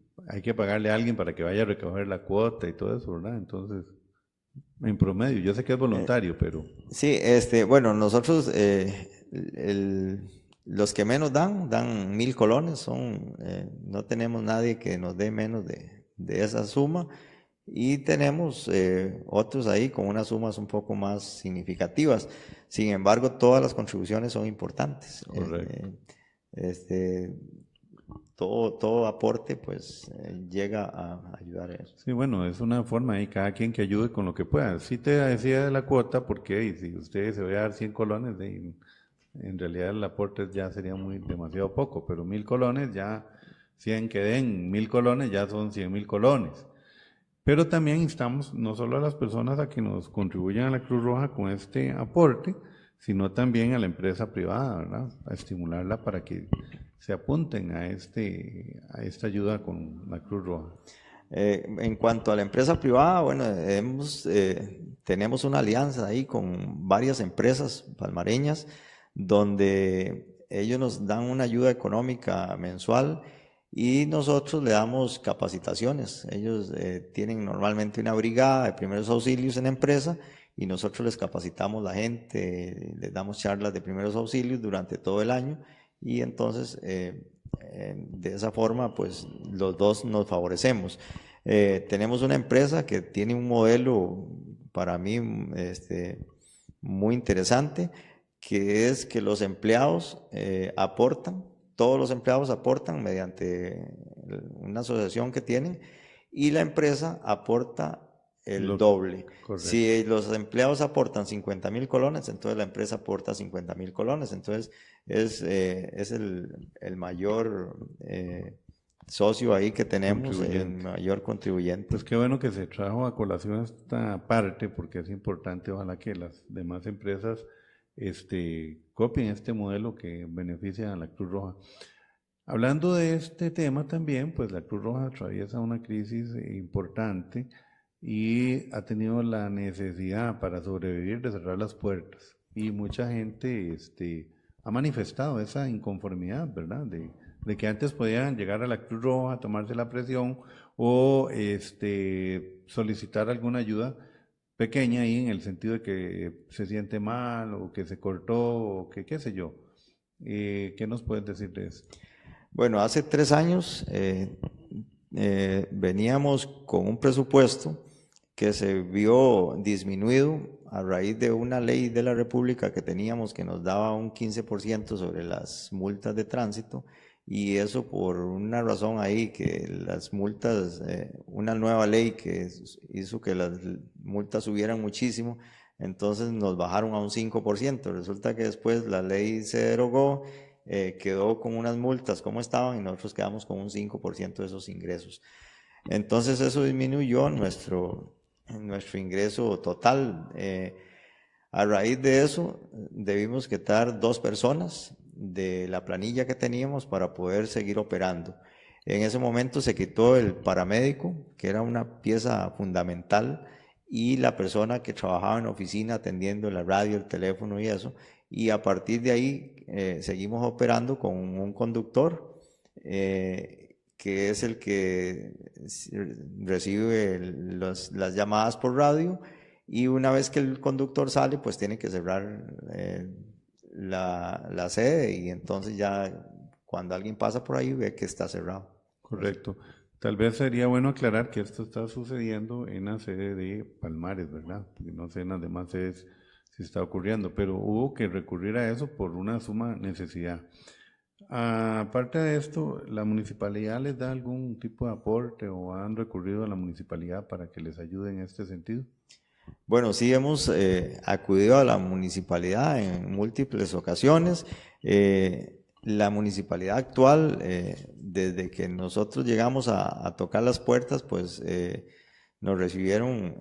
que pagarle a alguien para que vaya a recoger la cuota y todo eso, ¿verdad? Entonces, en promedio, yo sé que es voluntario, pero... Sí, bueno, nosotros, los que menos dan 1,000 colones, no tenemos nadie que nos dé menos de esa suma, y tenemos otros ahí con unas sumas un poco más significativas. Sin embargo, todas las contribuciones son importantes. Correcto. Todo aporte pues llega a ayudar a eso. Sí, bueno, es una forma ahí, cada quien que ayude con lo que pueda. Sí te decía de la cuota, porque si usted se va a dar 100 colones, en realidad el aporte ya sería demasiado poco, pero 1,000 colones ya, 100 que den 1,000 colones ya son 100,000 colones. Pero también instamos no solo a las personas a que nos contribuyan a la Cruz Roja con este aporte, sino también a la empresa privada, ¿verdad? A estimularla para que se apunten a esta ayuda con la Cruz Roja. En cuanto a la empresa privada, bueno, tenemos una alianza ahí con varias empresas palmareñas donde ellos nos dan una ayuda económica mensual y nosotros le damos capacitaciones. Ellos tienen normalmente una brigada de primeros auxilios en la empresa y nosotros les capacitamos a la gente, les damos charlas de primeros auxilios durante todo el año y entonces de esa forma pues los dos nos favorecemos. Tenemos una empresa que tiene un modelo para mí muy interesante, que es que los empleados aportan, todos los empleados aportan mediante una asociación que tienen y la empresa aporta el doble. Correcto. Si los empleados aportan 50,000 colones, entonces la empresa aporta 50,000 colones. Entonces es el mayor socio ahí que tenemos, el mayor contribuyente. Pues qué bueno que se trajo a colación esta parte, porque es importante, ojalá que las demás empresas copien este modelo que beneficia a la Cruz Roja. Hablando de este tema también, pues la Cruz Roja atraviesa una crisis importante y ha tenido la necesidad para sobrevivir de cerrar las puertas. Y mucha gente ha manifestado esa inconformidad, ¿verdad? De que antes podían llegar a la Cruz Roja, tomarse la presión o solicitar alguna ayuda pequeña ahí en el sentido de que se siente mal o que se cortó o que qué sé yo. ¿Qué nos puedes decir de esto? Bueno, hace 3 años veníamos con un presupuesto que se vio disminuido a raíz de una ley de la República que teníamos que nos daba un 15% sobre las multas de tránsito, y eso por una razón ahí que las multas, una nueva ley que hizo que las multas subieran muchísimo, entonces nos bajaron a un 5%. Resulta que después la ley se derogó, quedó con unas multas como estaban y nosotros quedamos con un 5% de esos ingresos. Entonces eso disminuyó nuestro ingreso total. A raíz de eso debimos quitar 2 personas de la planilla que teníamos para poder seguir operando. En ese momento se quitó el paramédico, que era una pieza fundamental, y la persona que trabajaba en la oficina atendiendo la radio, el teléfono y eso, y a partir de ahí seguimos operando con un conductor, que es el que recibe las llamadas por radio, y una vez que el conductor sale, pues tiene que cerrar la sede, y entonces ya cuando alguien pasa por ahí ve que está cerrado. Correcto. Tal vez sería bueno aclarar que esto está sucediendo en la sede de Palmares, ¿verdad? Porque no sé en las demás sedes si está ocurriendo, pero hubo que recurrir a eso por una suma necesidad. Aparte de esto, ¿la municipalidad les da algún tipo de aporte o han recurrido a la municipalidad para que les ayude en este sentido? Bueno, sí hemos acudido a la municipalidad en múltiples ocasiones. La municipalidad actual, desde que nosotros llegamos a tocar las puertas, pues nos recibieron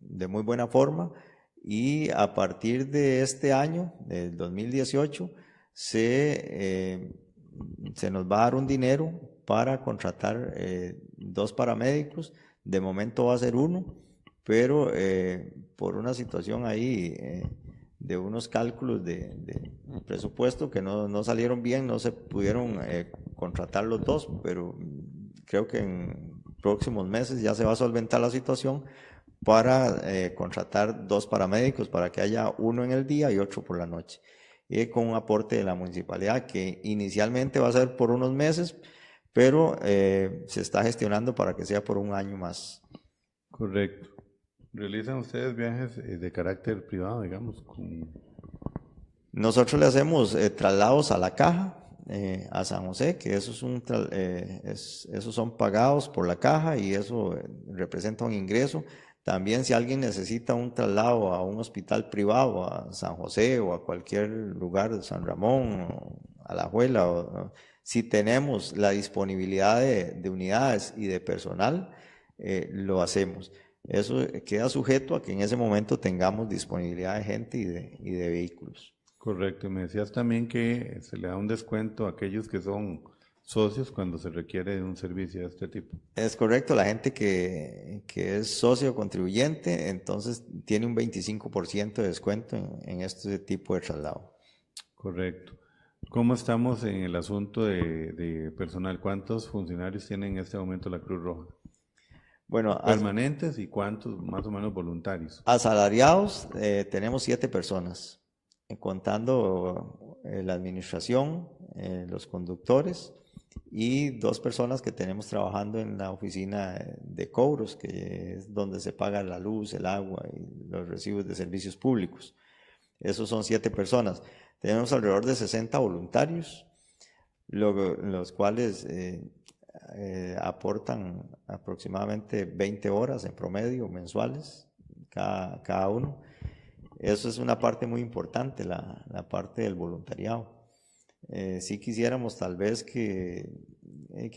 de muy buena forma, y a partir de este año, del 2018, se nos va a dar un dinero para contratar 2 paramédicos. De momento va a ser 1, pero por una situación ahí de unos cálculos de presupuesto que no salieron bien, no se pudieron contratar los 2, pero creo que en próximos meses ya se va a solventar la situación para contratar 2 paramédicos para que haya 1 en el día y otro por la noche, y con un aporte de la municipalidad que inicialmente va a ser por unos meses, pero se está gestionando para que sea por un año más. Correcto. ¿Realizan ustedes viajes de carácter privado, digamos? Nosotros le hacemos traslados a La Caja, a San José, que esos son pagados por la Caja y eso representa un ingreso. También si alguien necesita un traslado a un hospital privado, a San José o a cualquier lugar de San Ramón, o a Alajuela, si tenemos la disponibilidad de unidades y de personal, lo hacemos. Eso queda sujeto a que en ese momento tengamos disponibilidad de gente y de vehículos. Correcto. Me decías también que se le da un descuento a aquellos que son socios cuando se requiere de un servicio de este tipo. Es correcto, la gente que es socio contribuyente, entonces tiene un 25% de descuento en este tipo de traslado. Correcto. ¿Cómo estamos en el asunto de personal? ¿Cuántos funcionarios tiene en este momento la Cruz Roja? Bueno, permanentes y cuántos más o menos voluntarios. Asalariados tenemos 7 personas, contando la administración, los conductores y 2 personas que tenemos trabajando en la oficina de cobros, que es donde se paga la luz, el agua y los recibos de servicios públicos. Esos son 7 personas. Tenemos alrededor de 60 voluntarios, los cuales aportan aproximadamente 20 horas en promedio mensuales cada uno. Eso es una parte muy importante, la parte del voluntariado. Sí quisiéramos tal vez que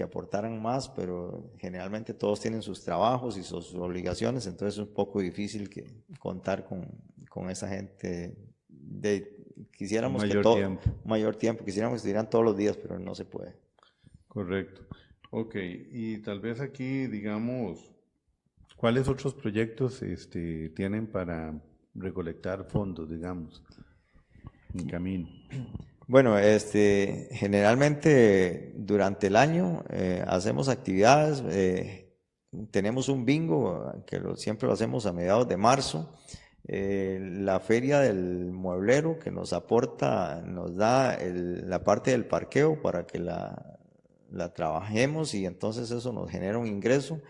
aportaran más, pero generalmente todos tienen sus trabajos y sus obligaciones, entonces es un poco difícil contar con esa gente. Quisiéramos mayor tiempo, quisiéramos que estuvieran todos los días, pero no se puede. Correcto. Ok, y tal vez aquí, digamos, ¿cuáles otros proyectos tienen para recolectar fondos, digamos, en camino? Bueno, generalmente durante el año hacemos actividades, tenemos un bingo que siempre lo hacemos a mediados de marzo, la feria del mueblero que nos da la parte del parqueo para que la trabajemos y entonces eso nos genera un ingreso.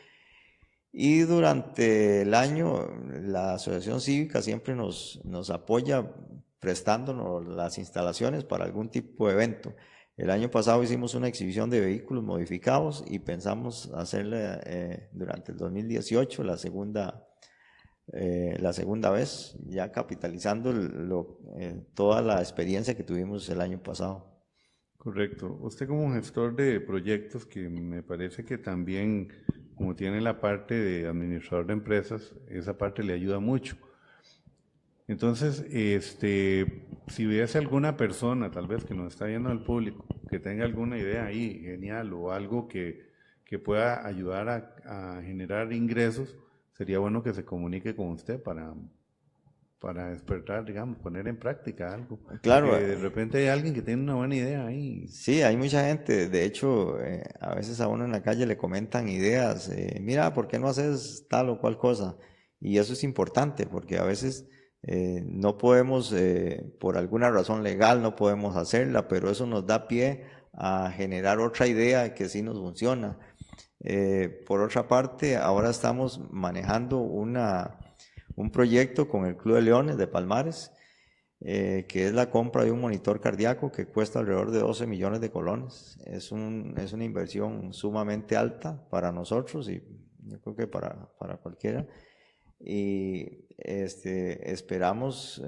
Y durante el año la asociación cívica siempre nos apoya prestándonos las instalaciones para algún tipo de evento. El año pasado hicimos una exhibición de vehículos modificados y pensamos hacerla durante el 2018, la segunda vez, ya capitalizando toda la experiencia que tuvimos el año pasado. Correcto. Usted como gestor de proyectos, que me parece que también, como tiene la parte de administrador de empresas, esa parte le ayuda mucho. Entonces, si hubiese alguna persona, tal vez que nos está viendo al público, que tenga alguna idea ahí, genial, o algo que pueda ayudar a generar ingresos, sería bueno que se comunique con usted para despertar, digamos, poner en práctica algo. Claro. Porque de repente hay alguien que tiene una buena idea ahí. Sí, hay mucha gente. De hecho, a veces a uno en la calle le comentan ideas. Mira, ¿por qué no haces tal o cual cosa? Y eso es importante porque a veces no podemos, por alguna razón legal, no podemos hacerla, pero eso nos da pie a generar otra idea que sí nos funciona. Por otra parte, ahora estamos manejando un proyecto con el Club de Leones de Palmares, que es la compra de un monitor cardíaco que cuesta alrededor de 12 millones de colones. Es una inversión sumamente alta para nosotros y yo creo que para cualquiera. Y esperamos,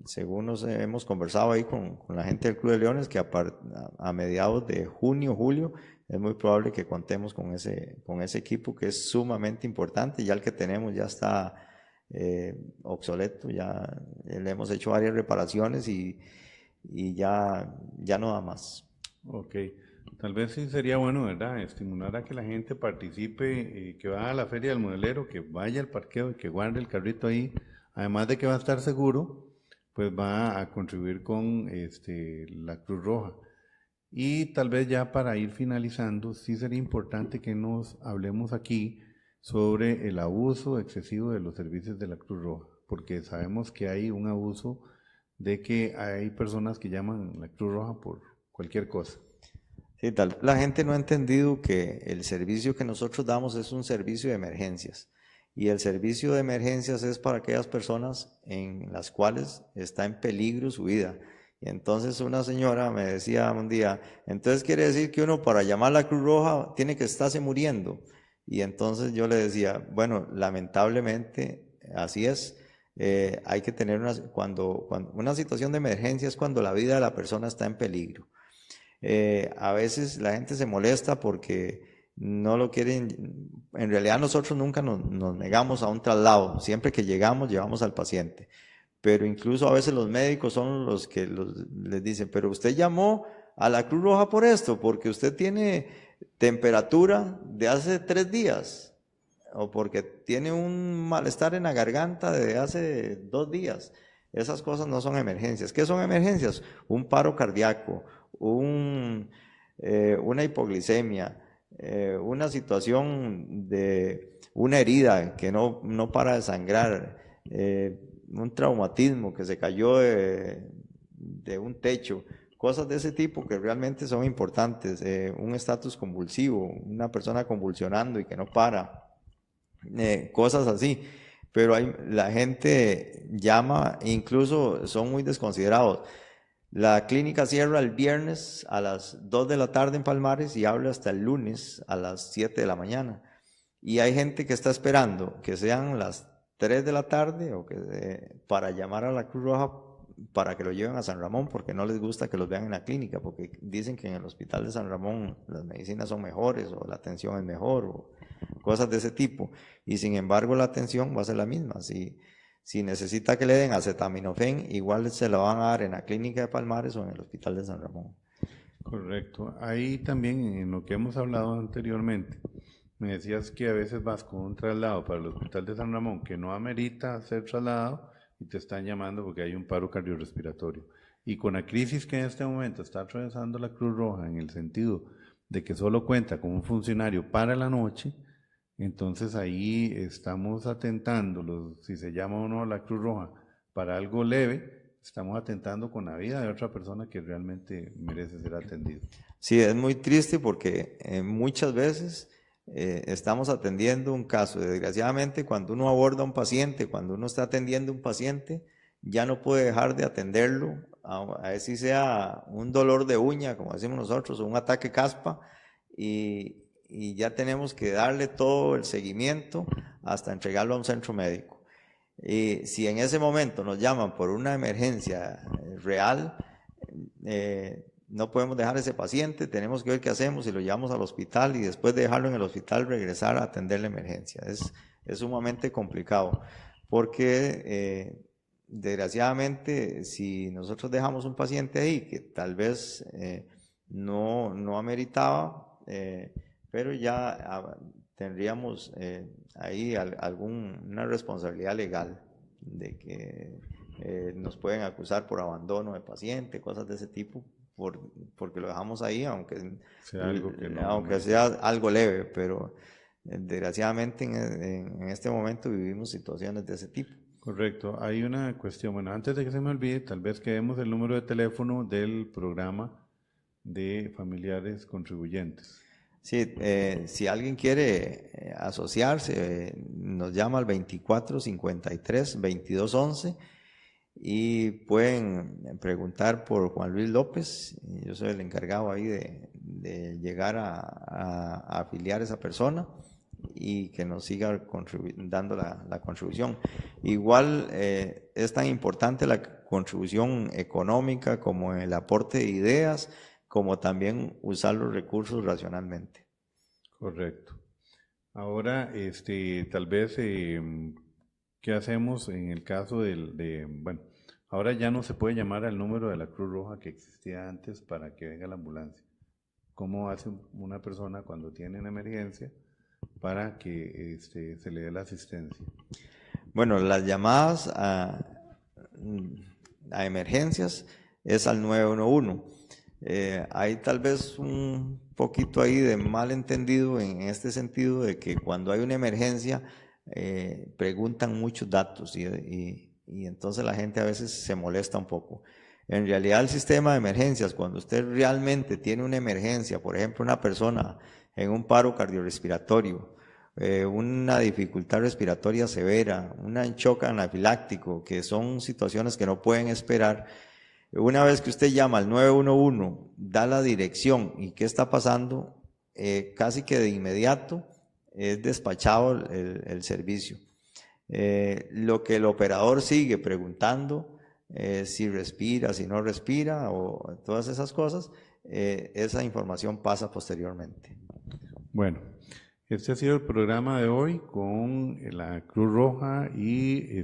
según nos hemos conversado ahí con la gente del Club de Leones, que a mediados de junio, julio, es muy probable que contemos con ese equipo que es sumamente importante. Ya el que tenemos ya está obsoleto, ya le hemos hecho varias reparaciones y ya no da más. Ok, tal vez sí sería bueno, ¿verdad? Estimular a que la gente participe, que vaya a la feria del modelero, que vaya al parqueo y que guarde el carrito ahí. Además de que va a estar seguro, pues va a contribuir con la Cruz Roja. Y tal vez ya para ir finalizando, sí sería importante que nos hablemos aquí sobre el abuso excesivo de los servicios de la Cruz Roja, porque sabemos que hay un abuso de que hay personas que llaman la Cruz Roja por cualquier cosa. Sí, tal vez la gente no ha entendido que el servicio que nosotros damos es un servicio de emergencias, y el servicio de emergencias es para aquellas personas en las cuales está en peligro su vida. Y entonces una señora me decía un día, entonces quiere decir que uno para llamar a la Cruz Roja tiene que estarse muriendo. Y entonces yo le decía, bueno, lamentablemente así es. Hay que tener cuando una situación de emergencia es cuando la vida de la persona está en peligro. A veces la gente se molesta porque no lo quieren. En realidad nosotros nunca nos negamos a un traslado. Siempre que llegamos, llevamos al paciente. Pero incluso a veces los médicos son los que les dicen, pero usted llamó a la Cruz Roja por esto, porque usted tiene temperatura de hace 3 días, o porque tiene un malestar en la garganta de hace 2 días. Esas cosas no son emergencias. ¿Qué son emergencias? Un paro cardíaco, una hipoglicemia, una situación de una herida que no para de sangrar, un traumatismo, que se cayó de un techo, cosas de ese tipo que realmente son importantes, un estatus convulsivo, una persona convulsionando y que no para, cosas así. Pero la gente llama, incluso son muy desconsiderados. La clínica cierra el viernes a las 2 de la tarde en Palmares y abre hasta el lunes a las 7 de la mañana. Y hay gente que está esperando que sean las 3 de la tarde para llamar a la Cruz Roja para que lo lleven a San Ramón, porque no les gusta que los vean en la clínica, porque dicen que en el hospital de San Ramón las medicinas son mejores o la atención es mejor o cosas de ese tipo. Y sin embargo la atención va a ser la misma. Si necesita que le den acetaminofén, igual se la van a dar en la clínica de Palmares o en el hospital de San Ramón. Correcto. Ahí también en lo que hemos hablado anteriormente, me decías que a veces vas con un traslado para el hospital de San Ramón que no amerita ser trasladado y te están llamando porque hay un paro cardiorrespiratorio. Y con la crisis que en este momento está atravesando la Cruz Roja en el sentido de que solo cuenta con un funcionario para la noche, entonces ahí estamos atentando, si se llama o no la Cruz Roja para algo leve, estamos atentando con la vida de otra persona que realmente merece ser atendida. Sí, es muy triste porque muchas veces estamos atendiendo un caso. Desgraciadamente, cuando uno aborda a un paciente, cuando uno está atendiendo a un paciente, ya no puede dejar de atenderlo, a ver si sea un dolor de uña, como decimos nosotros, o un ataque caspa, y ya tenemos que darle todo el seguimiento hasta entregarlo a un centro médico. Y si en ese momento nos llaman por una emergencia real, no podemos dejar a ese paciente, tenemos que ver qué hacemos, si lo llevamos al hospital y después de dejarlo en el hospital regresar a atender la emergencia. Es sumamente complicado porque desgraciadamente si nosotros dejamos un paciente ahí que tal vez no ameritaba, pero ya tendríamos ahí una responsabilidad legal de que nos pueden acusar por abandono de paciente, cosas de ese tipo, porque lo dejamos ahí, aunque sea algo leve, pero desgraciadamente en este momento vivimos situaciones de ese tipo. Correcto. Hay una cuestión, bueno, antes de que se me olvide, tal vez que demos el número de teléfono del programa de familiares contribuyentes. Sí, si alguien quiere asociarse, nos llama al 2453-2211 y pueden preguntar por Juan Luis López. Yo soy el encargado ahí de llegar a afiliar a esa persona y que nos siga dando la contribución. Igual es tan importante la contribución económica como el aporte de ideas, como también usar los recursos racionalmente. Correcto. Ahora, tal vez, ¿qué hacemos en el caso bueno, ahora ya no se puede llamar al número de la Cruz Roja que existía antes para que venga la ambulancia? ¿Cómo hace una persona cuando tiene una emergencia para que se le dé la asistencia? Bueno, las llamadas a emergencias es al 911. Hay tal vez un poquito ahí de malentendido en este sentido de que cuando hay una emergencia preguntan muchos datos y entonces la gente a veces se molesta un poco. En realidad el sistema de emergencias, cuando usted realmente tiene una emergencia, por ejemplo una persona en un paro cardiorrespiratorio, una dificultad respiratoria severa, un shock anafiláctico, que son situaciones que no pueden esperar. Una vez que usted llama al 911, da la dirección y qué está pasando, casi que de inmediato es despachado el servicio. Lo que el operador sigue preguntando, si respira, si no respira, o todas esas cosas, esa información pasa posteriormente. Bueno, este ha sido el programa de hoy con la Cruz Roja y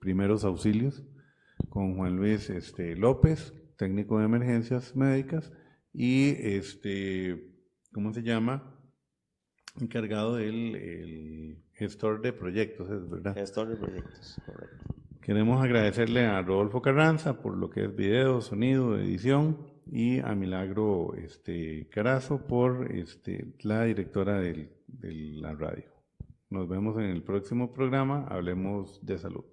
primeros auxilios, con Juan Luis López, técnico de emergencias médicas, y ¿cómo se llama? Encargado del gestor de proyectos, ¿es verdad? Gestor de proyectos, correcto. Queremos agradecerle a Rodolfo Carranza por lo que es video, sonido, edición, y a Milagro Carazo por la directora de la radio. Nos vemos en el próximo programa, hablemos de salud.